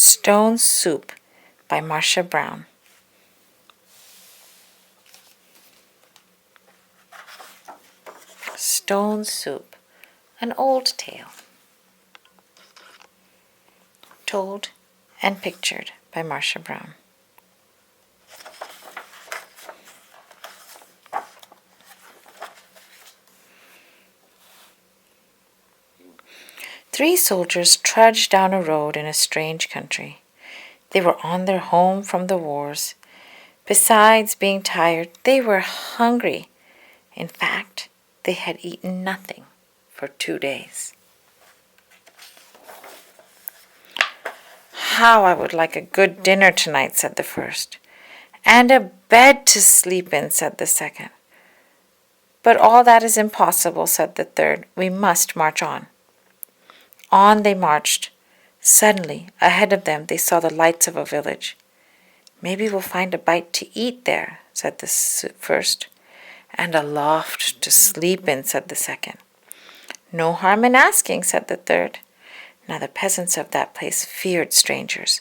Stone Soup by Marcia Brown. Stone Soup, an old tale. Told and pictured by Marcia Brown. Three soldiers trudged down a road in a strange country. They were on their home from the wars. Besides being tired, they were hungry. In fact, they had eaten nothing for 2 days. "How I would like a good dinner tonight," said the first. "And a bed to sleep in," said the second. "But all that is impossible," said the third. "We must march on." On they marched. Suddenly, ahead of them, they saw the lights of a village. "Maybe we'll find a bite to eat there," said the first. "And a loft to sleep in," said the second. "No harm in asking," said the third. Now the peasants of that place feared strangers.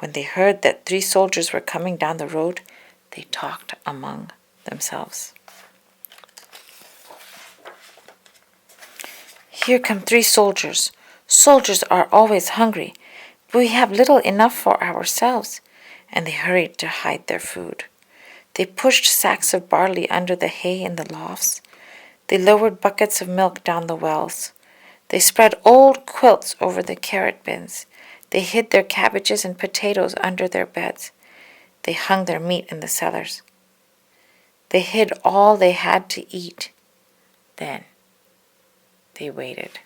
When they heard that 3 soldiers were coming down the road, they talked among themselves. "Here come 3 soldiers. Soldiers are always hungry, but we have little enough for ourselves." And they hurried to hide their food. They pushed sacks of barley under the hay in the lofts. They lowered buckets of milk down the wells. They spread old quilts over the carrot bins. They hid their cabbages and potatoes under their beds. They hung their meat in the cellars. They hid all they had to eat. Then they waited.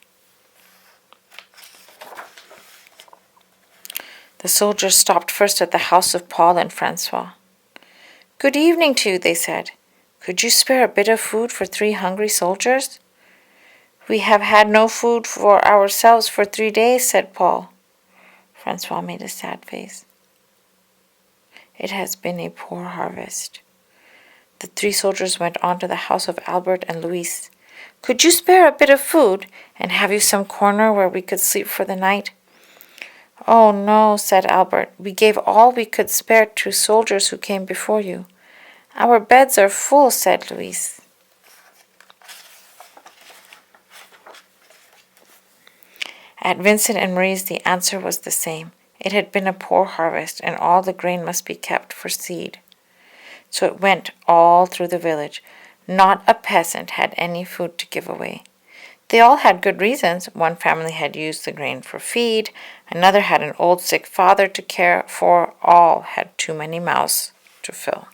The soldiers stopped first at the house of Paul and Francois. "Good evening to you," they said. "Could you spare a bit of food for 3 hungry soldiers?" "We have had no food for ourselves for 3 days," said Paul. Francois made a sad face. "It has been a poor harvest." The 3 soldiers went on to the house of Albert and Louise. "Could you spare a bit of food, and have you some corner where we could sleep for the night?" "Oh, no," said Albert. "We gave all we could spare to soldiers who came before you." "Our beds are full," said Louise. At Vincent and Marie's the answer was the same. It had been a poor harvest, and all the grain must be kept for seed. So it went all through the village. Not a peasant had any food to give away. They all had good reasons. One family had used the grain for feed. Another had an old sick father to care for. All had too many mouths to fill.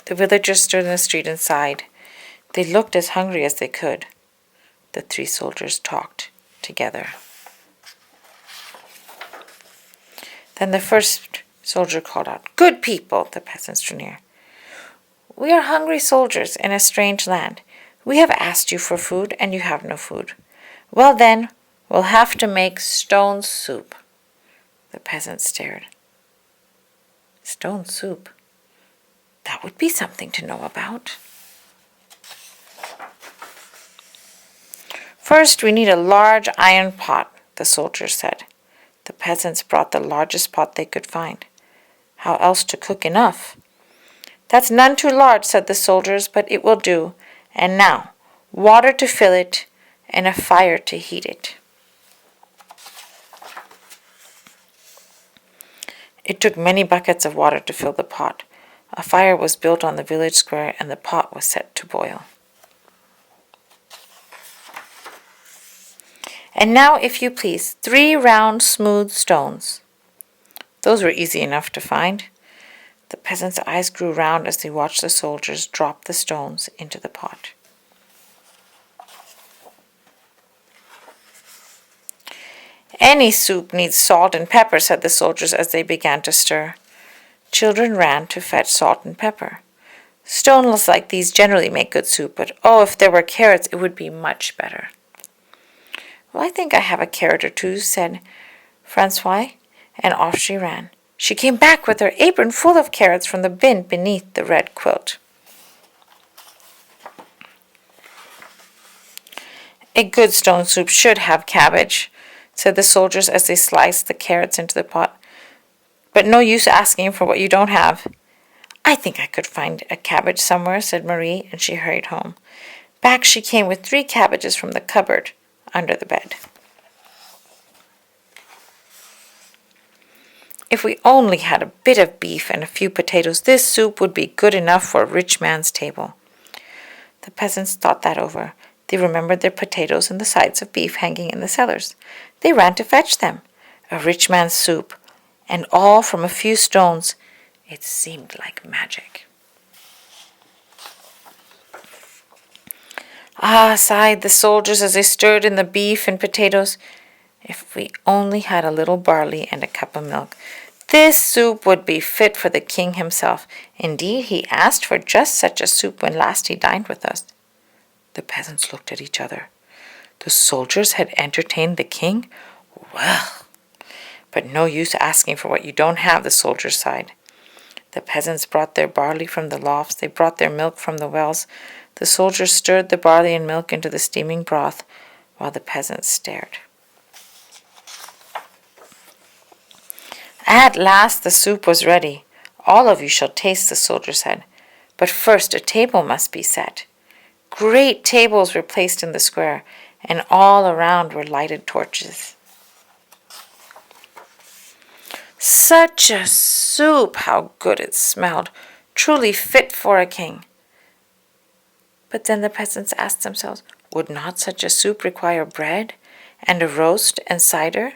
The villagers stood in the street and sighed. They looked as hungry as they could. The 3 soldiers talked together. Then the first soldier called out, "Good people!" The peasants drew near. "We are hungry soldiers in a strange land. We have asked you for food, and you have no food. Well then, we'll have to make stone soup." The peasants stared. Stone soup? That would be something to know about. "First, we need a large iron pot," the soldiers said. The peasants brought the largest pot they could find. How else to cook enough? "That's none too large," said the soldiers, "but it will do. And now, water to fill it, and a fire to heat it." It took many buckets of water to fill the pot. A fire was built on the village square, and the pot was set to boil. "And now, if you please, 3 round, smooth stones." Those were easy enough to find. The peasants' eyes grew round as they watched the soldiers drop the stones into the pot. "Any soup needs salt and pepper," said the soldiers as they began to stir. Children ran to fetch salt and pepper. "Stones like these generally make good soup, but oh, if there were carrots, it would be much better." "Well, I think I have a carrot or 2, said Francois, and off she ran. She came back with her apron full of carrots from the bin beneath the red quilt. A good stone soup should have cabbage, said the soldiers as they sliced the carrots into the pot. But no use asking for what you don't have. I think I could find a cabbage somewhere, said Marie, and she hurried home. Back she came with 3 cabbages from the cupboard under the bed. If we only had a bit of beef and a few potatoes, this soup would be good enough for a rich man's table. The peasants thought that over. They remembered their potatoes and the sides of beef hanging in the cellars. They ran to fetch them. A rich man's soup, and all from a few stones. It seemed like magic. Ah, sighed the soldiers as they stirred in the beef and potatoes. If we only had a little barley and a cup of milk, this soup would be fit for the king himself. Indeed, he asked for just such a soup when last he dined with us. The peasants looked at each other. The soldiers had entertained the king? Well, but no use asking for what you don't have, the soldiers sighed. The peasants brought their barley from the lofts. They brought their milk from the wells. The soldiers stirred the barley and milk into the steaming broth, while the peasants stared. At last the soup was ready. All of you shall taste, the soldier said. But first a table must be set. Great tables were placed in the square, and all around were lighted torches. Such a soup! How good it smelled! Truly fit for a king. But then the peasants asked themselves, would not such a soup require bread, and a roast, and cider?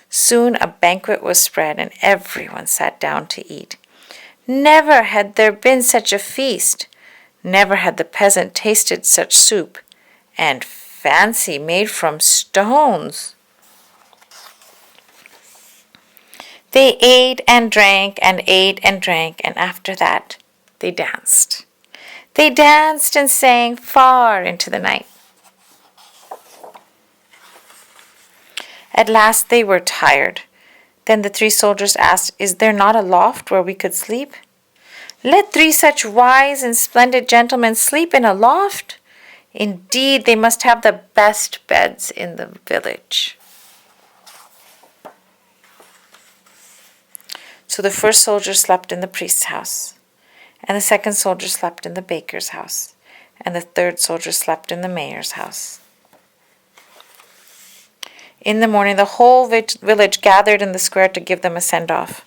Soon a banquet was spread, and everyone sat down to eat. Never had there been such a feast. Never had the peasant tasted such soup, and fancy made from stones. They ate and drank and ate and drank, and after that they danced. They danced and sang far into the night. At last they were tired. Then the 3 soldiers asked, is there not a loft where we could sleep? Let 3 such wise and splendid gentlemen sleep in a loft? Indeed, they must have the best beds in the village. So the first soldier slept in the priest's house, and the second soldier slept in the baker's house, and the third soldier slept in the mayor's house. In the morning, the whole village gathered in the square to give them a send-off.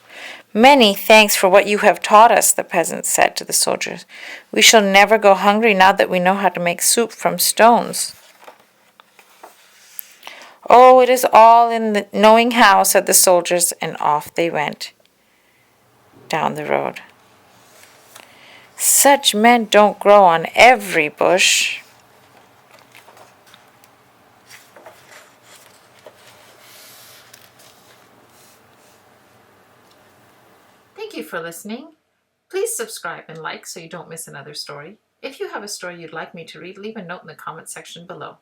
Many thanks for what you have taught us, the peasants said to the soldiers. We shall never go hungry now that we know how to make soup from stones. Oh, it is all in the knowing how, said the soldiers, and off they went down the road. Such men don't grow on every bush. Thank you for listening. Please subscribe and like so you don't miss another story. If you have a story you'd like me to read, leave a note in the comment section below.